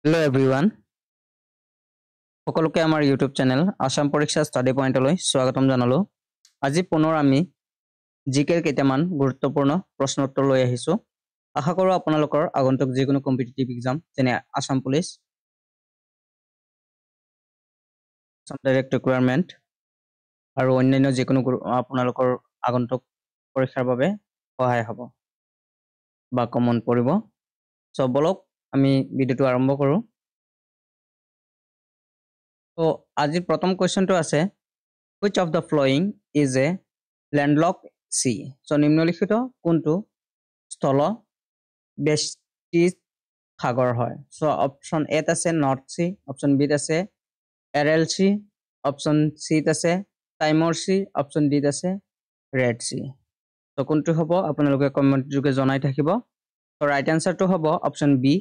Hello everyone. সকলোকে আমাৰ YouTube channel Assam পৰীক্ষা ষ্টাডি পইণ্টলৈ স্বাগতম জনালো। আজি পুনৰ আমি জিকেৰ কেইটামান গুৰুত্বপূৰ্ণ প্ৰশ্ন উত্তৰ লৈ আহিছো। আশা কৰোঁ আপোনালোকৰ আগন্তুক যিকোনো কম্পিটিটিভ এক্সাম যেনে Assam police, Assam direct requirement আৰু অন্যান্য যিকোনো আপোনালোকৰ আগন্তুক পৰীক্ষাৰ বাবে সহায় হ'ব বা কমন পৰিব। সো বলক আমি ভিডিঅ'টো আৰম্ভ কৰোঁ। তো আজিৰ প্ৰথম কোৱেশ্চনটো আছে which of the following is a landlocked sea? So নিম্নলিখিত কোনটো স্থল বেষ্টিত সাগৰ হয়? So অপশন এ আছে নৰ্থ সি, অপশন বি আছে এৰেল সি, অপশন সি আছে টাইমৰ সি, অপশন ডি আছে ৰেড সি। তো কোনটো হ'ব আপোনালোকে কমেন্ট যোগে জনাই থাকিব। তো ৰাইট আনসাৰটো হ'ব অপশন বি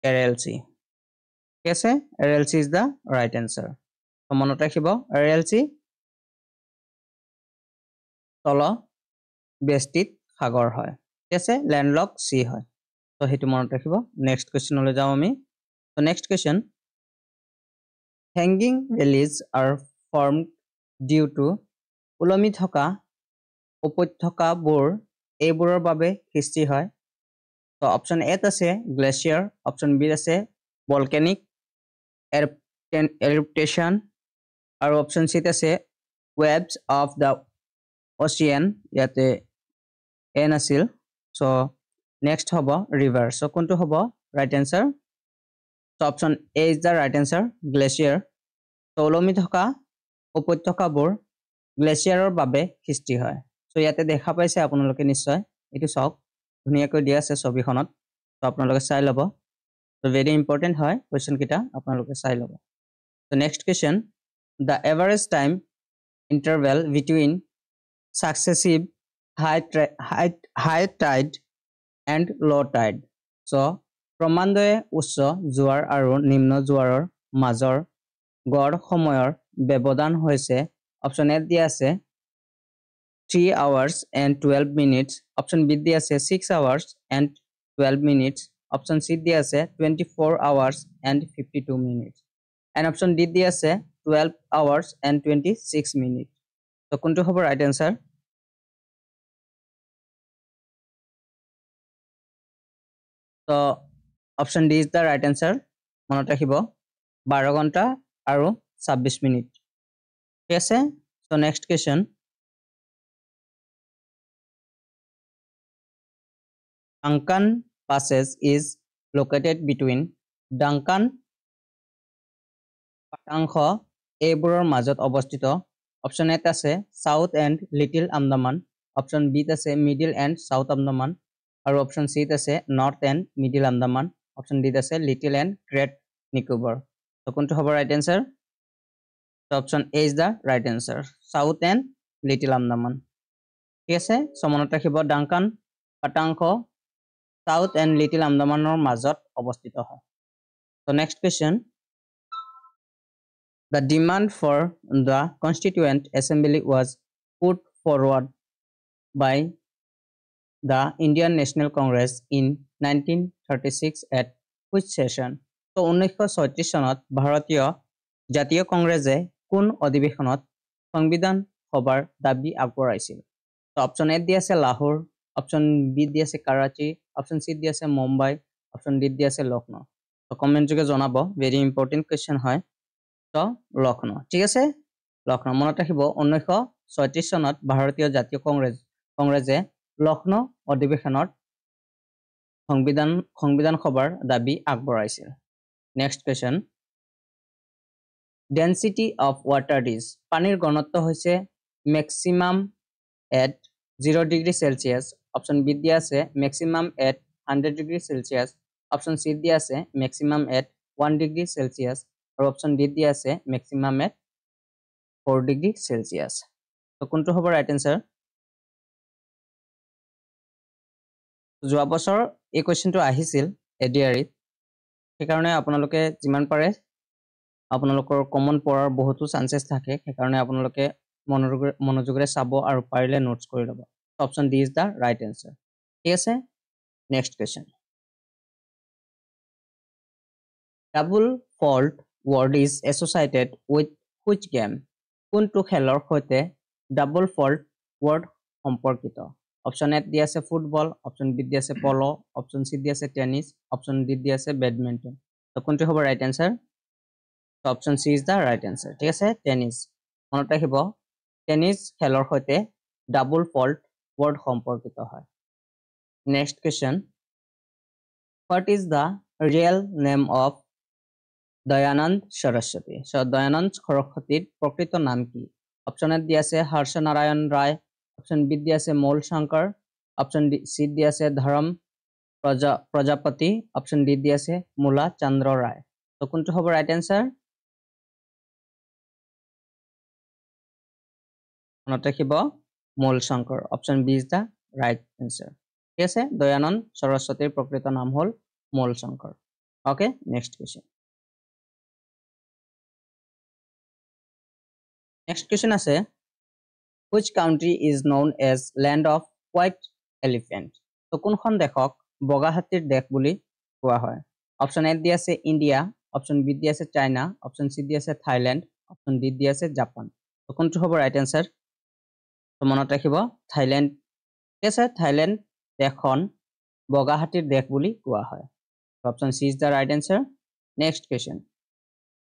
এৰেল সি। ঠিক আছে, এৰেল সি ইজ দা ৰাইট আনসাৰ। তো মনত ৰাখিব এৰেল সি তল বেষ্টিত সাগৰ হয়। ঠিক আছে, ল্যান্ডলক সি হয়। তো সেইটো মনত ৰাখিব। নেক্সট কোৱেশ্চনলৈ যাওঁ আমি। তো next question, hanging valleys are formed due to ওলমি থকা উপত্যকাবোৰ এইবোৰৰ বাবে সৃষ্টি হয়। তো অপশন এত আছে গ্লেচিয়াৰ, অপশন বি আছে ভলকেনিক এৰuption আৰু অপশন চিত আছে ৱেভছ অফ দা অচিয়ান, ইয়াতে এন আছিল। সো নেক্সট হ'ব ৰিভাৰ। সো কোনটো হ'ব right answer? So option A is the right answer, glacier. তো ওলমি থকা উপত্যকাবোৰ গ্লেচিয়াৰৰ বাবে সৃষ্টি হয়। সো ইয়াতে দেখা পাইছে আপোনালোকে নিশ্চয়, এইটো চাওক ধুনীয়াকৈ দিয়া আছে ছবিখনত। তো আপোনালোকে চাই ল'ব। তো ভেৰি ইম্পৰ্টেণ্ট হয় কুৱেশ্যন কেইটা, আপোনালোকে চাই ল'ব। তো next question, the average time interval between successive high tide and low tide. So ক্ৰমান্বয়ে উচ্চ জোৱাৰ আৰু নিম্ন জোৱাৰৰ মাজৰ গড় সময়ৰ ব্যৱধান হৈছে অপশন এ দিয়া আছে 3 hours and 12 minutes, option B দিয়া আছে 6 hours and 12 minutes, option C দিয়া আছে 24 hours and 52 minutes, and option D দিয়া আছে 12 hours and 26 minutes. তো কোনটো হ'ব ৰাইট আনসাৰ? তো option D is the right answer. মনত ৰাখিব 12 ঘণ্টা আৰু 26 মিনিট। ঠিক আছে, so next question, Duncan passes is located between Duncan পাতাংশ এইবোৰৰ মাজত অৱস্থিত। অপশন এত আছে south and little Andaman, option বিত আছে মিডিল এণ্ড সাউথ আন্দামান, আৰু অপশন চিত আছে north and middle Andaman, option ডিত আছে লিটিল এণ্ড গ্ৰেট নিকোবৰ। তো কোনটো হ'ব ৰাইট আনসাৰ? তো option A is the right answer, south and little Andaman. ঠিক আছে, সো মনত ৰাখিব ডাংকান পাতাংশ সাউথ এণ্ড লিটিল আন্দামানৰ মাজত অৱস্থিত হয়। তো next question, the demand for the Constituent Assembly was put forward by the Indian National Congress in 1936 at which session? তো 1936 চনত ভাৰতীয় জাতীয় কংগ্ৰেছে কোন অধিৱেশনত সংবিধান সভাৰ দাবী আগবঢ়াইছিল? তো অপশন এ দি আছে লাহোৰ, অপশন বি দি আছে কৰাচী, অপশন চি দি আছে মুম্বাই, অপশন ডি দি আছে লক্ষ্ণৌ। তো কমেন্ট যোগে জনাব, ভেৰি ইম্পৰ্টেণ্ট কুৱেশ্যন হয়। তো লক্ষ্ণৌ। ঠিক আছে, লক্ষ্ণৌ মনত ৰাখিব 1936 চনত ভাৰতীয় জাতীয় কংগ্ৰেছে লক্ষ্ণৌ অধিৱেশনত সংবিধান সভাৰ দাবী আগবঢ়াইছিল। Next question, density of water is, পানীৰ ঘনত্ব হৈছে maximum at 0 degree Celsius, option B দিয়া আছে maximum at 100 degree Celsius, option C দিয়া আছে মেক্সিমাম এট 1 ডিগ্ৰী সেলসিয়াস, আৰু অপশন ডি দিয়া আছে মেক্সিমাম এট 4 ডিগ্ৰী সেলসিয়াস। তো কোনটো হ'ব ৰাইট আনসাৰ? যোৱা বছৰ এই কুৱেশ্যনটো আহিছিল এডিআৰিত, সেইকাৰণে আপোনালোকে যিমান পাৰে আপোনালোকৰ কমন পঢ়াৰ বহুতো চান্সেছ থাকে, সেইকাৰণে আপোনালোকে মনোযোগেৰে চাব আৰু পাৰিলে নোটছ কৰি ল'ব। Option D is the right answer. ঠিক আছে, next question, double fault word is associated with which game? কোনটো খেলৰ সৈতে ডাবল ফল্ট word সম্পৰ্কিত? অপশ্যন এ দি আছে ফুটবল, অপশ্যন বি দি আছে পলো, অপশ্যন সি দি আছে টেনিস, অপশ্যন ডি দি আছে বেডমিণ্টন। তো কোনটো হ'ব right answer? Option C is the right answer. ঠিক আছে, টেনিস। মনত ৰাখিব, টেনিস খেলৰ সৈতে ডাবল ফল্ট word সম্পৰ্কিত হয়। Next question, what is the real name of Dayananda Saraswati? So Dayananda সরস্বতীর প্রকৃত নাম কি? অপশন এ দি আছে হর্ষ নারায়ণ রায়, অপশন বি দি আছে মূল শঙ্কর, অপশন সি দি আছে ধরম প্রজাপতি, অপশন ডি দি আছে মূলা চন্দ্র রায়। তো কোনটো হ'ব রাইট এনসার? মনত ৰাখিব, Mool Shankar. Option B is the right answer. ঠিক আছে, দয়ানন্দ সরস্বতীর প্রকৃত নাম হল Mool Shankar. Okay, next question. Next question আছে, which country is known as land of white elephant? তো কোনখন দেশক বগা হাতীৰ দেশ বুলি কোৱা হয়? অপশ্যন এ দি আছে ইণ্ডিয়া, অপশ্যন বি দি আছে চাইনা, অপশ্যন সি দি আছে থাইলেণ্ড, অপশ্যন ডি দি আছে জাপান। তো কোনটো হ'ব ৰাইট এনসাৰ? তো মনত ৰাখিব, থাইলেণ্ড। ঠিক আছে, থাইলেণ্ড দেশখন বগা হাতীৰ দেশ বুলি কোৱা হয়। Option C is the right answer. Next question,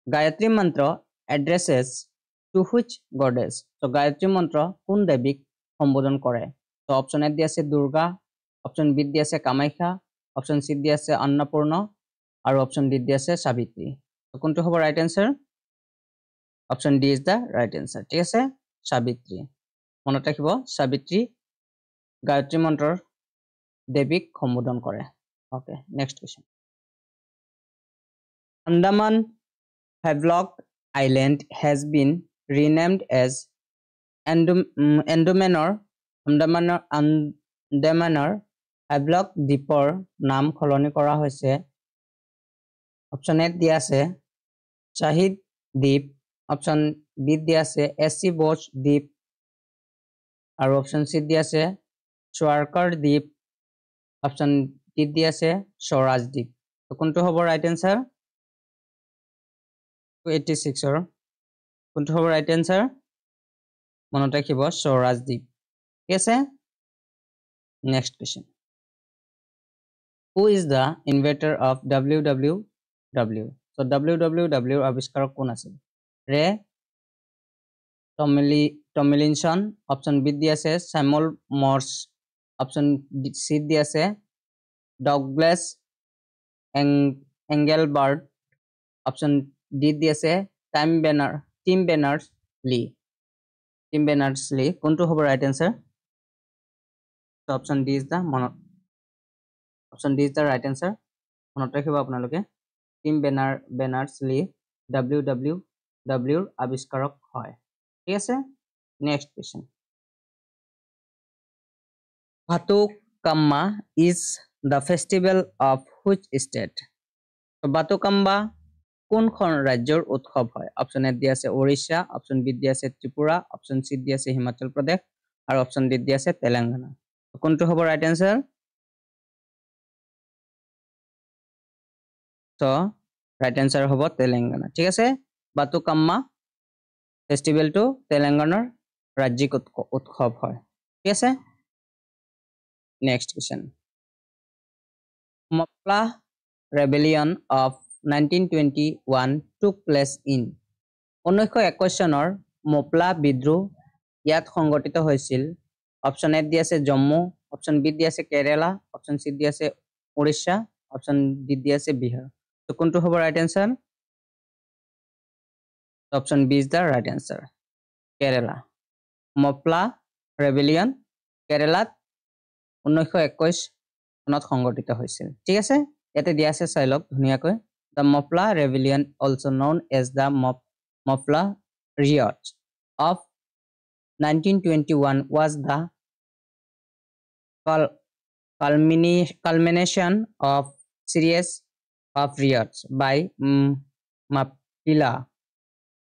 Gayatri mantra addresses two which goddess? তো গায়ত্ৰী মন্ত্ৰ কোন দেৱীক সম্বোধন কৰে? তো অপশ্যন এ দি আছে দুৰ্গা, অপশ্যন বি দি আছে কামাখ্যা, অপশ্যন সি দি আছে অন্নপূৰ্ণ, আৰু অপশ্যন ডি দি আছে সাবিত্ৰী। তো কোনটো হ'ব right answer? Option D is the right answer. ঠিক আছে, সাবিত্ৰী। মনত ৰাখিব, সাবিত্ৰী গায়ত্ৰী মন্ত্ৰৰ দেৱীক সম্বোধন কৰে। Okay, next question, Andaman Havelock Island has been renamed as আন্দামানৰ Havelock দ্বীপৰ নাম সলনি কৰা হৈছে। অপশ্যন এ দি আছে শাহিদ দ্বীপ, অপশ্যন বি দি আছে এচি বোচ দ্বীপ, আৰু অপশ্যন সি দি আছে স্বাৰকাৰ দ্বীপ, অপশ্যন ডি দি আছে স্বৰাজ দ্বীপ। তো কোনটো হ'ব ৰাইট এনসাৰ? 86 কোনটো হ'ব ৰাইট এনসাৰ? মনত ৰাখিব, স্বৰাজ দ্বীপ। ঠিক আছে, next question, who is the inventor of WWW? তো WWW আৱিষ্কাৰক কোন আছিল? ৰে টমিলিনসন, অপশ্যন বি দি আছে স্যামুয়েল মৰ্ছ, অপশ্যন সি দি আছে ডগলাছ এংগেলবাৰ্ট, অপশ্যন ডি দি আছে টিম বেনাৰ্ছ লি। কোনটো হ'ব right answer? Option D is the right answer. মনত ৰাখিব আপোনালোকে, টিম বেনাৰ্ছ লি WWWৰ আৱিষ্কাৰক হয়। ঠিক আছে, next question, Bathukamma is the festival of which state? Bathukamma কোনখন ৰাজ্যৰ উৎসৱ হয়? অপশ্যন এ দি আছে উৰিষ্যা, অপশ্যন বি দি আছে ত্ৰিপুৰা, অপশ্যন সি দি আছে হিমাচল প্ৰদেশ, আৰু অপশ্যন ডি দি আছে তেলেংগানা। কোনটো হ'ব ৰাইট এনসাৰ? তো ৰাইট এনসাৰ হ'ব তেলেংগানা। ঠিক আছে, বাতুকাম্মা ফেষ্টিভেলটো তেলেংগানাৰ ৰাজ্যিক উৎসৱ হয়। ঠিক আছে, next question, Moplah rebellion of 1921 took place in? 1921 চনৰ মপ্লা বিদ্ৰোহ ইয়াত সংগঠিত হৈছিল। অপশ্যন এ দি আছে জম্মু, অপশ্যন বি দি আছে কেৰেলা, অপশ্যন সি দি আছে উৰিষ্যা, অপশ্যন ডি দি আছে বিহাৰ। তো কোনটো হ'ব right answer? Option B is the right answer, Kerala. Moplah rebellion কেৰেলাত 1921 চনত সংগঠিত হৈছিল। ঠিক আছে, ইয়াতে দিয়া আছে চাই লওক ধুনীয়াকৈ, the Moplah rebellion also known as the Moplah riot of 1921 was the culmination of series of riots by Mappila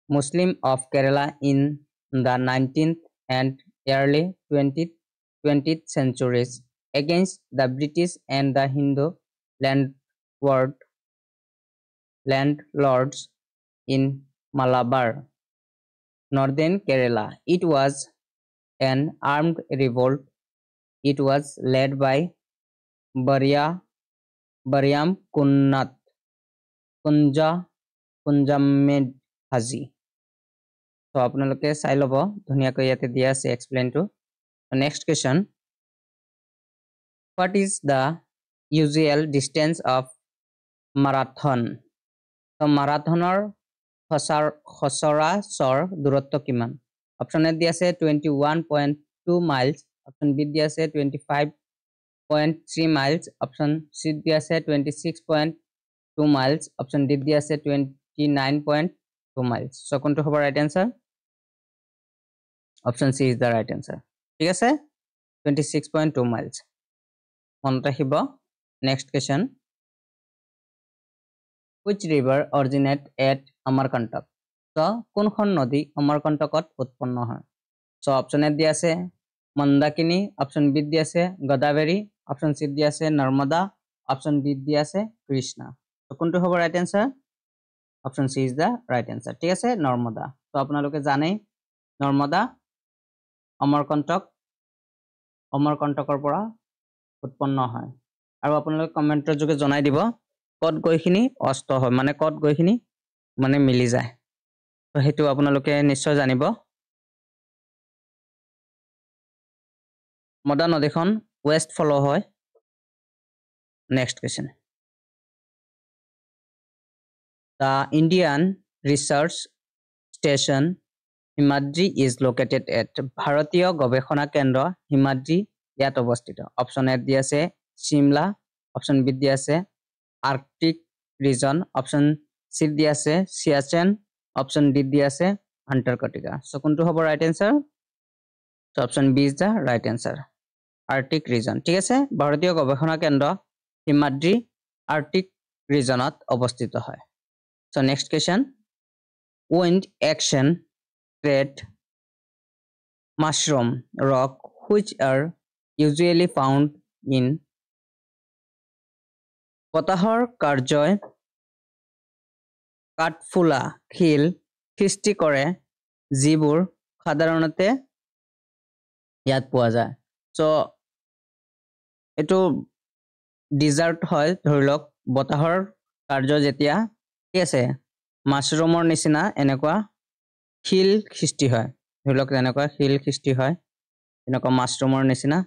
Muslim of Kerala in the 19th and early 20th centuries against the British and the Hindu landlord landlords in Malabar, northern Kerala. It was an armed revolt. It was led by Baryam Kunjamed Haji. So আপোনালোকে চাই লব ধুনিয়াকৈ ইয়াতে দিয়া আছে explain to next question what is the usual distance of marathon so marathonor সচৰাচৰ দূৰত্ব কিমান option এ দিয়া আছে 21.2 miles অপচন বি দিয়া আছে 25.3 miles অপচন সি দিয়া আছে 26.2 miles অপচন ডি দিয়া আছে 29.2 miles so কোনটো হ'ব right answer Option C is the right answer. ঠিক আছে 26.2 miles. মনত ৰাখিব next question. Which river originate at Amarkantak? So কোনখন নদী অমৰকণ্টকত উৎপন্ন হয়? So option A দিয়া আছে মন্দাকিনী, option B দিয়া আছে গোদাবৰী, option C দিয়া আছে নৰ্মদা, option D দিয়া আছে কৃষ্ণা. So কোনটো হ'ব right answer? Option C is the right answer. ঠিক আছে নৰ্মদা. So আপোনালোকে জানে নৰ্মদা অমৰকণ্টকৰ পৰা উৎপন্ন হয় আৰু আপোনালোকে কমেন্টৰ যোগে জনাই দিব কত গৈখিনি অস্ত হয় মানে কত গৈখিনি মানে মিলি যায় তো হেতু আপোনালোকে নিশ্চয় জানিব মদা নদীখন ওয়েস্ট ফলো হয় next question The Indian Research Station Himadri is located at ভাৰতীয় গৱেষণা কেন্দ্ৰ হিমাদ্ৰি ইয়াত অৱস্থিত অপচন এ দি আছে শিমলা অপচন বি দি আছে আৰ্কটিক ৰিজন অপচন সি দি আছে সিয়াচেন অপচন ডি দি আছে আন্টাৰ্কটিকা সো কোনটো হ'ব right answer so option B is the right answer Arctic region ঠিক আছে ভাৰতীয় গৱেষণা কেন্দ্ৰ হিমাদ্ৰি আৰ্কটিক ৰিজনত অৱস্থিত হয় so next question wind action create mushroom rock which are usually found in বতাহৰ কাৰ্যই কাঠফুলা শিল সৃষ্টি কৰে যিবোৰ সাধাৰণতে ইয়াত পোৱা যায় সো এটো ডিজাৰ্ট হয় ধৰিলক বতাহৰ কাৰ্য যেতিয়া কি আছে মাশৰুমৰ নিচিনা এনেকুৱা শিল সৃষ্টি হয় ধৰিলক এনেকুৱা শিল সৃষ্টি হয় এনেকুৱা মাশৰুমৰ নিচিনা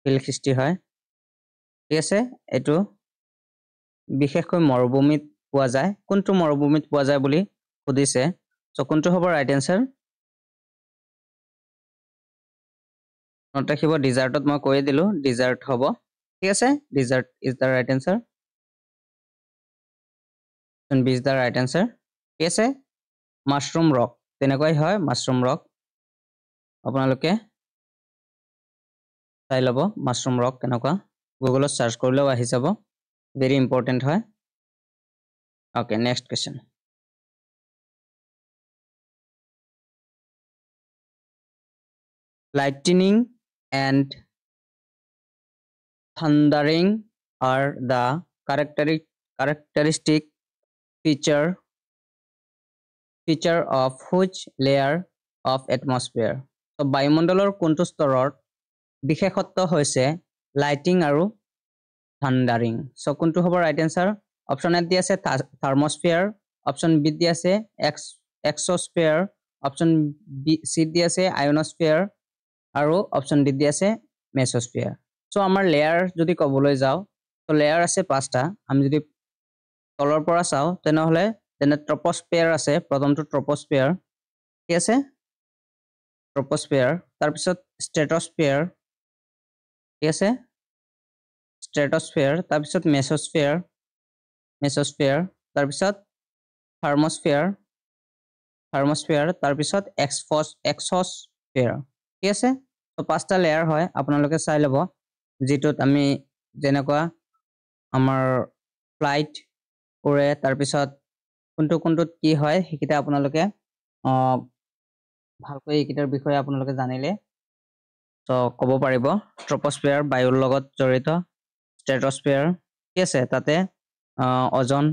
শিল সৃষ্টি হয় ঠিক আছে এটো বিশেষকৈ মৰুভূমিত পোৱা যায় কোনটো মৰুভূমিত পোৱা যায় বুলি সুধিছে সো কোনটো হ'ব ৰাইট আনসাৰ নট ৰাখিব ডিজাৰ্টত মই কৈ দিলো ডিজাৰ্ট হ'ব ঠিক আছে dessert is the right answer option B is the right answer ঠিক আছে মাশৰুম ৰক তেনেকৈ হয় মাশৰুম ৰক আপোনালোকে চাই লব মাশৰুম ৰক কেনেকুৱা গুগলত সাৰ্চ কৰিলেও আহি যাব very important হয় okay next question lightning and thundering are the characteristic feature of which layer of atmosphere so বায়ুমণ্ডলৰ কোনটো স্তৰৰ বিশেষত্ব হৈছে লাইটিং আৰু থান্ডাৰিং সো কোনটো হ'ব ৰাইট আনসাৰ অপচন এ দি আছে থাৰ্মোস্ফিয়াৰ অপচন বি দি আছে এক্সোস্ফিয়াৰ অপচন বি সি দি আছে আয়োনোস্ফিয়াৰ আৰু অপচন ডি দি আছে মেসোস্ফিয়াৰ সো আমাৰ লেয়াৰ যদি কবলৈ যাও তো লেয়াৰ আছে পাঁচটা আমি যদি তলৰ পৰা চাও তেনেহলে তেনে ট্ৰপোস্ফিয়াৰ আছে প্ৰথমটো ট্ৰপোস্ফিয়াৰ কি আছে ট্ৰপোস্ফিয়াৰ তাৰ পিছত স্ট্ৰেটোস্ফিয়াৰ কি আছে স্ট্ৰেটোস্ফিয়াৰ তাৰ পিছত মেসোস্ফিয়াৰ তাৰ পিছত থাৰ্মোস্ফিয়াৰ তাৰ পিছত এক্সোস্ফিয়াৰ ঠিক আছে তো পাঁচটা লেয়াৰ হয় আপোনালোকে চাই লব যেটোত আমি যেনেকুৱা আমাৰ ফ্লাইট কৰে তাৰ পিছত কোনটোত কি হয় হেকিটা আপোনালোকে ভালকৈ একিটাৰ বিষয়ে আপোনালোকে জানিলে তো ক'ব পাৰিব ট্ৰপোস্ফিয়াৰ বায়ুৰ লগত জড়িত স্ট্ৰেটোস্ফিয়াৰ কি আছে তাতে ওজন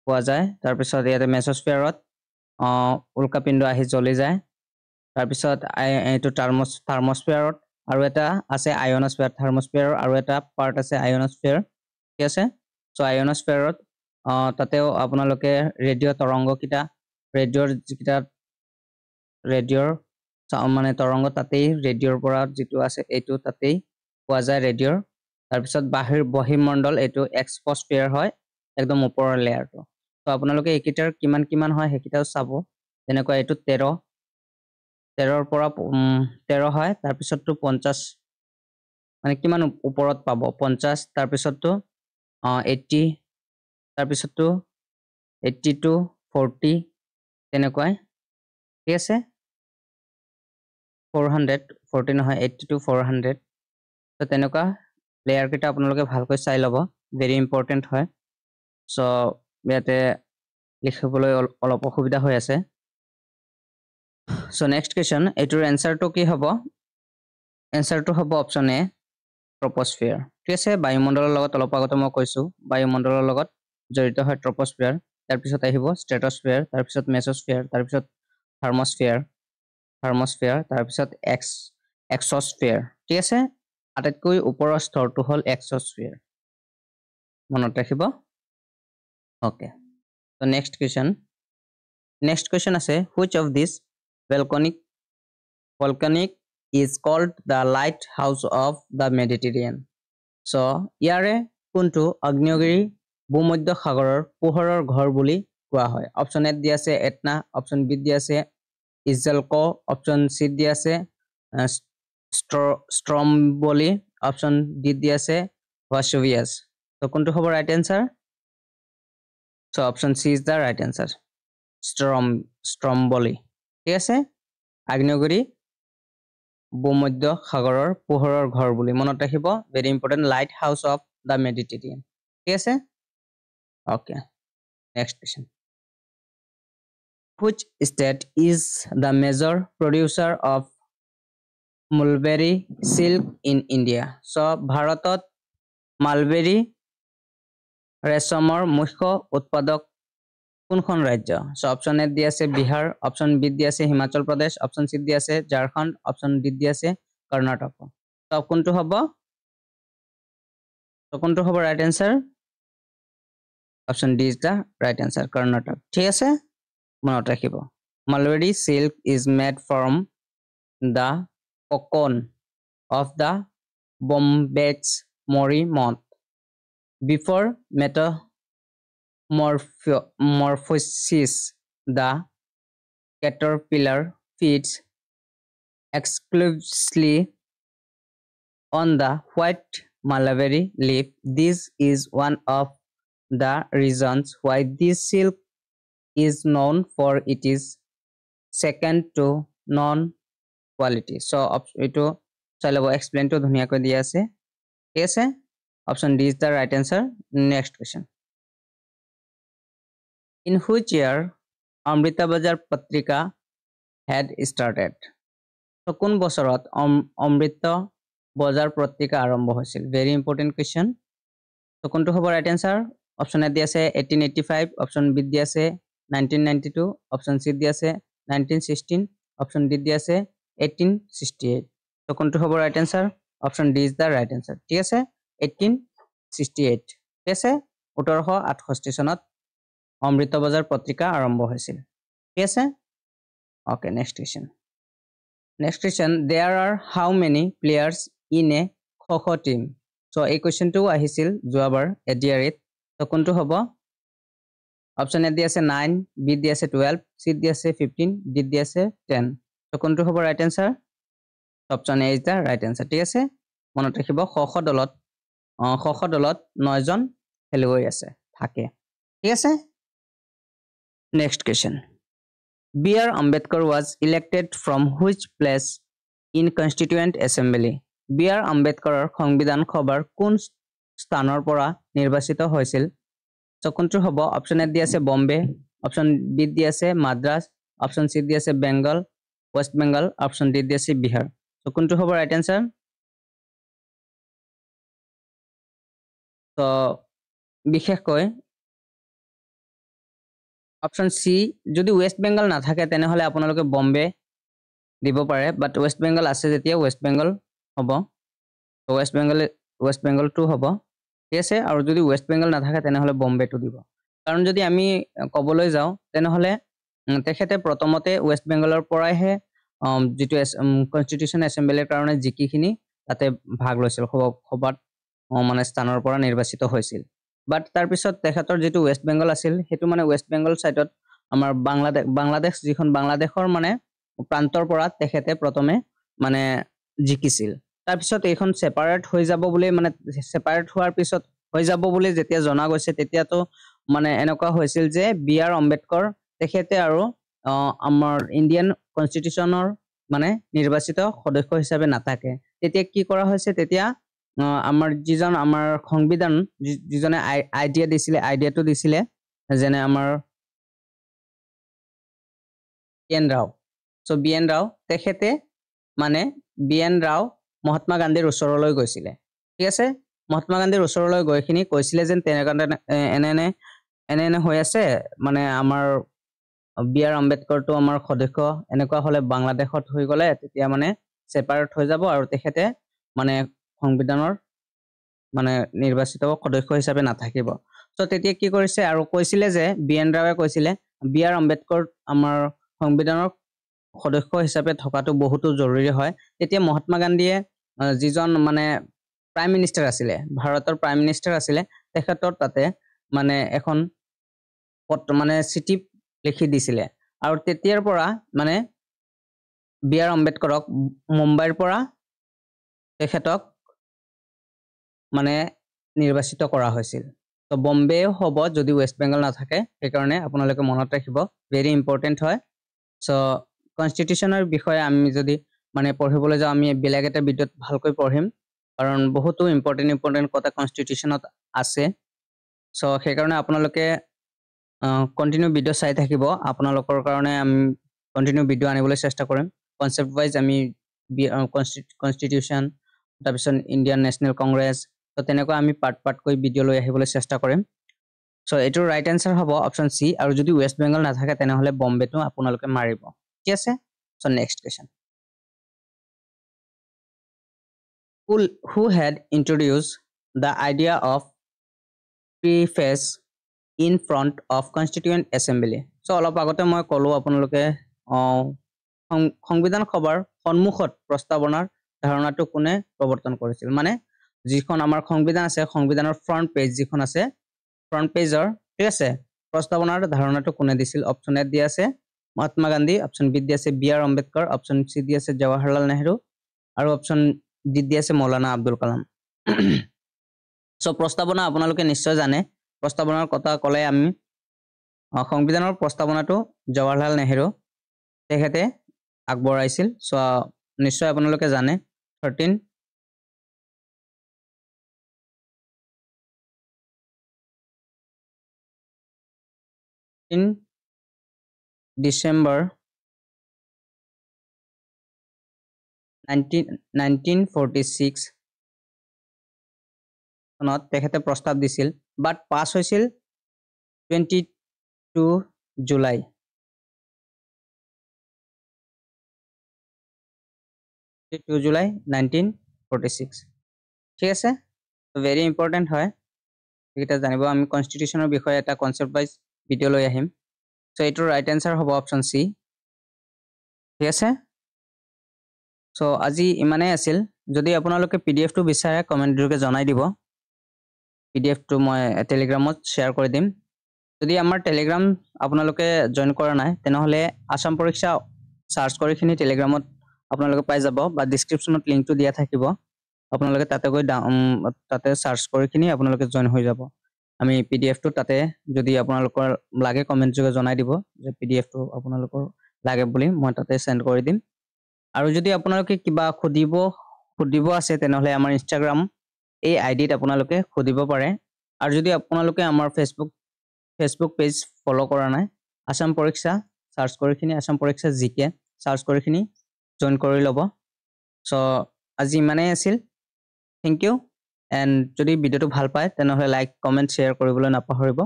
পোৱা যায় তাৰ পিছত ইয়াতে মেসোস্ফিয়াৰত উল্কাপিণ্ড আহি জ্বলি যায় তাৰ পিছত এইটো থাৰ্মোস্ফিয়াৰত আৰু এটা আছে আয়নোস্ফিয়াৰ থাৰ্মোস্ফিয়াৰৰ আৰু এটা পাৰ্ট আছে আয়নোস্ফিয়াৰ ঠিক আছে সো আয়নোস্ফিয়াৰত তাতেও আপোনালোকে ৰেডিঅ' তৰংগ কিটা ৰেডিঅ'ৰ যিকিটা ৰেডিঅ'ৰ মানে তৰংগ তাতেই ৰেডিঅ'ৰ পৰা যেটো আছে এইটো তাতেই পোৱা যায় ৰেডিঅ'ৰ তাৰ পিছত বহিৰ্মণ্ডল এইটো এক্সপস্ফিয়াৰ হয় একদম ওপৰৰ লেয়াৰটো তো আপোনালোকে একিটাৰ কিমান হয় হেকিটাও চাব যেনেকৈ এইটো 13 ৰ পৰা 13 হয় তাৰ পিছতটো 50 মানে কিমান ওপৰত পাব 50 তাৰ পিছতটো 80 তাৰ পিছতটো 80 to 40 তেনেকৈ ঠিক আছে 440 নহয় 80 to 400 তো তেনেকুৱা লেয়াৰ কিটা আপোনালোকে ভালকৈ চাই ল'ব ভেৰি ইম্পৰ্টেন্ট হয় সো ইয়াতে লিখিবলৈ অলপ অসুবিধা হৈ আছে সো নেক্সট কোৱেশ্চন এটোৰ এনসাৰটো কি হ'ব এনসাৰটো হ'ব অপচন এ ট্ৰপোস্ফিয়াৰ ঠিক আছে বায়ুমণ্ডলৰ লগত অলপ আগতে মই কৈছো বায়ুমণ্ডলৰ লগত জড়িত হয় ট্ৰপোস্ফিয়াৰ তাৰ পিছত আহিব স্ট্ৰেটোস্ফিয়াৰ তাৰ পিছত মেসোস্ফিয়াৰ তাৰ পিছত থাৰ্মোস্ফিয়াৰ তাৰ পিছত এক্সোস্ফিয়াৰ ঠিক আছে আটাইতকৈ ওপৰৰ স্তৰটো হ'ল এক্সোস্ফিয়াৰ মনত ৰাখিব ওকে so next question আছে which of these volcanic is called the lighthouse of the Mediterranean so ইয়াৰে কোনটো আগ্নেয়গিৰি ভূমধ্য সাগৰৰ পোহৰৰ ঘৰ বুলি কোৱা হয় অপচন এ দি আছে এটনা অপচন বি দি আছে ইজেলকো অপচন সি দি আছে স্ট্ৰম্বলি অপচন ডি দি আছে ভাসুভিয়াস তো কোনটো হ'ব right answer so option C is the right answer স্ট্ৰম্বলি ঠিক আছে আগ্নেয়গিৰি ভূমধ্য সাগৰৰ পোহৰৰ ঘৰ বুলি মনত ৰাখিব very important light house of the Mediterranean ঠিক আছে okay next question which state is the major producer of mulberry silk in India so ভাৰতত মালবেৰী ৰেশমৰ মুখ্য উৎপাদক কোনখন ৰাজ্য সো অপচন এ দি আছে বিহাৰ অপচন বি দি আছে হিমাচল প্ৰদেশ অপচন সি দি আছে ঝাৰখণ্ড অপচন ডি দি আছে কৰ্ণাটক তো কোনটো হ'ব right answer option D is the right answer Karnataka ঠিক আছে মনত ৰাখিব mulberry silk is made from da cocoon of the Bombyx mori moth before metamorphosis the caterpillar feeds exclusively on the white mulberry leaf this is one of the reasons why this silk is known for it is second to none quality so eto chalobo explain to dhuniya koi dia ase ঠিক আছে option D is the right answer next question in which year Amrita Bazar patrika had started so কোন বছৰত অমৃত বজাৰ পত্ৰিকা আৰম্ভ হৈছিল very important question so কোনটো হ'ব right answer option A দি আছে 1885 option B দি আছে 1992 option C দি আছে 1916 option D দি আছে 1868 তো কোনটো হ'ব right answer option D is the right answer ঠিক আছে 1868 ঠিক আছে 1868 সনত অমৃত বজাৰ পত্ৰিকা আৰম্ভ হৈছিল ঠিক আছে okay next question there are how many players in a kho team so এই কোৱেশ্চনটো আহিছিল যোৱাবাৰ এডিআৰিত তো কোনটো হ'ব অপশন এ দি আছে 9 বি দি আছে 12 সি দি আছে 15 ডি দি আছে 10 তো কোনটো হ'ব right answer option A is the right answer ঠিক আছে মনত ৰাখিব খ দলত 9 জন খেলুৱৈ আছে থাকে ঠিক আছে next question B.R. Ambedkar was elected from which place in Constituent Assembly B.R. Ambedkaৰৰ সংবিধান সভাৰ কোন স্থানৰ পৰা নিৰ্বাচিত হৈছিল তো কোনটো হ'ব অপশন এ দি আছে বম্বে অপশন বি দি আছে মাদ্ৰাজ অপশন সি দি আছে Bengal West Bengal option D দি আছে বিহাৰ তো কোনটো হ'ব রাইট आंसर তো বিশেষকৈ অপশন সি যদি ওয়েস্ট বেংগল নাথাকে তেনেহলে আপোনালোকে বম্বে দিব পাৰে বাট ওয়েস্ট বেংগল আছে যেতিয়া ওয়েস্ট বেংগল হ'ব ওয়েস্ট বেংগলটো হ'ব ঠিক আছে আৰু যদি ওয়েস্ট বেংগল নাথাকে তেনেহলে বম্বেটো দিব কাৰণ যদি আমি ক'বলৈ যাওঁ তেনেহলে তেখেতে প্ৰথমতে ওয়েস্ট বেংগলৰ পৰাইহে যেটো কনস্টিটিউশন এসেম্বলিৰ কাৰণে জিকিখিনি তাতে ভাগ লৈছিল সভাত মানে স্থানৰ পৰা নিৰ্বাচিত হৈছিল বাট তাৰ পিছত তেখেতৰ যেটো ওয়েস্ট বেংগল আছিল হেতু মানে ওয়েস্ট বেংগল সাইডত আমাৰ বাংলাদেশ যিখন বাংলাদেশৰ মানে প্ৰান্তৰ পৰা তেখেতে প্ৰথমে মানে জিকিছিল তাৰ পিছত এইখন সেপাৰেট হৈ যাব বুলি মানে সেপাৰেট হোৱাৰ পিছত হৈ যাব বুলি যেতিয়া জনা গৈছে তেতিয়াতো মানে এনেকুৱা হৈছিল যে বি আৰ আম্বেদকৰ তেখেতে আৰু আমাৰ ইণ্ডিয়ান কনস্টিটিউশনৰ মানে নিৰ্বাচিত সদস্য হিচাপে নাথাকে তেতিয়া কি কৰা হৈছে তেতিয়া আমাৰ যিজন আমাৰ সংবিধান যিজনে আইডিয়াটো দিছিলে যেনে আমাৰ B N Rao so B N Rao তেখেতে মানে বিএন ৰাও মহাত্মা গান্ধীৰ ওচৰলৈ গৈছিলে ঠিক আছে মহাত্মা গান্ধীৰ ওচৰলৈ গৈখিনি কৈছিলে যেন এনে হৈ আছে মানে আমাৰ বি আৰ আম্বেদকৰটো আমাৰ সদস্য এনেকুৱা হলে বাংলাদেশত হৈ গলে তেতিয়া মানে সেপাৰেট হৈ যাব আৰু তেখেতে মানে সংবিধানৰ মানে নিৰ্বাচিত সদস্য হিচাপে নাথাকিব সো তেতিয়া কি কৰিছে আৰু কৈছিলে যে বিএন ৰাৱে কৈছিলে বি আৰ আম্বেদকৰ আমাৰ সংবিধানৰ সদস্য হিচাপে থকাটো বহুতো জৰুৰী হয় তেতিয়া মহাত্মা গান্ধীয়ে যিজন মানে প্ৰাইম মিনিষ্টাৰ আছিলে ভাৰতৰ প্ৰাইম মিনিষ্টাৰ আছিলে তেখেতৰ তাতে মানে এখন মানে চিঠি লিখি দিছিলে আৰু তেতিয়াৰ পৰা মানে বি আৰ আম্বেদকৰক মুম্বাইৰ পৰা তেখেতক মানে নিৰ্বাচিত কৰা হৈছিল তো বম্বে হ'ব যদি ওয়েস্ট বেংগল নাথাকে সেইকাৰণে আপোনালোকে মনত ৰাখিব ভেৰি ইম্পৰ্টেন্ট হয় সো কনস্টিটিউশনৰ বিষয়ে আমি যদি মানে পঢ়িবলৈ যাওঁ আমি বেলেগ এটা ভিডিঅত ভালকৈ পঢ়িম কাৰণ বহুতো ইম্পৰ্টেন্ট কথা কনস্টিটিউশনত আছে সো সেইকাৰণে আপোনালোকে কন্টিনিউ ভিডিও চাই থাকিব আপোনালোকৰ কাৰণে আমি কন্টিনিউ ভিডিও আনিবলৈ চেষ্টা কৰিম কনসেপ্ট ওয়াইজ আমি কনস্টিটিউশন তাৰপিছত ইণ্ডিয়ান নেশনেল কংগ্ৰেছ তো তেনেকুৱা আমি পাৰ্ট কৈ ভিডিও লৈ আহিবলৈ চেষ্টা কৰিম সো এটোৰ ৰাইট আনসাৰ হ'ব অপশন সি আৰু যদি ওয়েস্ট বেংগল নাথাকে তেনেহলে বম্বেটো আপোনালোকে মাৰিব ঠিক আছে so next question who had introduced the idea of preface in front of constituent assembly so অলপ আগতে মই কলো আপোনালোকে সংবিধান সভাৰ সন্মুখত প্ৰস্তাৱনাৰ ধাৰণাটো কোনে প্ৰৱৰ্তন কৰিছিল মানে যিখন আমাৰ সংবিধান আছে সংবিধানৰ ফ্ৰন্ট পেজ যিখন আছে ফ্ৰন্ট পেজৰ ঠিক আছে প্ৰস্তাৱনাৰ ধাৰণাটো কোনে দিছিল অপচন এ দি আছে মহাত্মা গান্ধী অপচন বি দি আছে B R Ambedkar option C দি আছে জৱাহৰলাল নেহৰু আৰু অপচন ডি দি আছে মৌলানা আব্দুল কালাম সো প্ৰস্তাৱনা আপোনালোকে নিশ্চয় জানে প্ৰস্তাৱনাৰ কথা ক'লে আমি সংবিধানৰ প্ৰস্তাৱনাটো জৱাহৰলাল নেহৰু তেখেতে আগবঢ়াইছিল সো নিশ্চয় আপোনালোকে জানে 13 ডিসেম্বৰ 1946 চনত তেখেতে প্ৰস্তাৱ দিছিল বাট পাছ হৈছিল 22 জুলাই 1946 ঠিক আছে ভেৰি ইম্পৰ্টেন্ট হয় এটা জানিব আমি কনস্টিটিউশনৰ বিষয়ে এটা কনসেপ্ট ওয়াইজ ভিডিও লৈ আহিম সো এটোৰ ৰাইট আনসাৰ হ'ব অপশন সি ঠিক আছে সো আজি ইমানেই আছিল যদি আপোনালোকে পিডিএফ টো বিচাৰে কমেন্ট যোগে জনাই দিব পিডিএফ টো মই টেলিগ্ৰামত শেয়াৰ কৰি দিম যদি আমাৰ টেলিগ্ৰাম আপোনালোকে জয়েন কৰা নাই তেনেহলে আসাম পৰীক্ষা সাৰ্চ কৰি খিনি টেলিগ্ৰামত আপোনালোকে পাই যাব বা ডেসক্ৰিপচনত লিংকটো দিয়া থাকিব আপোনালোকে তাতে গৈ তাতে সাৰ্চ কৰি খিনি আপোনালোকে জয়েন হৈ যাব আমি পিডিএফ টো তাতে যদি আপোনালোকৰ লাগে কমেন্ট যোগে জনাই দিব যে পিডিএফ টো আপোনালোকৰ লাগে বুলি মই তাতে সেন্ড কৰি দিম আৰু যদি আপোনালোকে কিবা খুদিব আছে তেনেহলে আমাৰ ইনষ্টাগ্ৰাম এই আইডিত আপোনালোকে খুদিব পাৰে আৰু যদি আপোনালোকে আমাৰ ফেসবুক পেজ ফলো কৰা নাই আসাম পৰীক্ষা সাৰ্চ কৰি খিনি আসাম পৰীক্ষা জিকে সাৰ্চ কৰি খিনি জয়েন কৰি লব সো আজি ইমানেই আছিল থ্যাংক ইউ এন্ড যদি ভিডিওটো ভাল পায় তেনেহলে লাইক কমেন্ট শেয়াৰ কৰিবলৈ নাপাহৰিব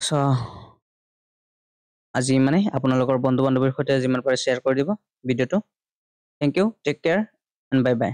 সো আজি মানে আপোনালোকৰ বন্ধু বান্ধৱীৰ সৈতে যিমান পাৰে শ্বেয়াৰ কৰি দিব ভিডিঅ'টো। Thank you, take care and bye by.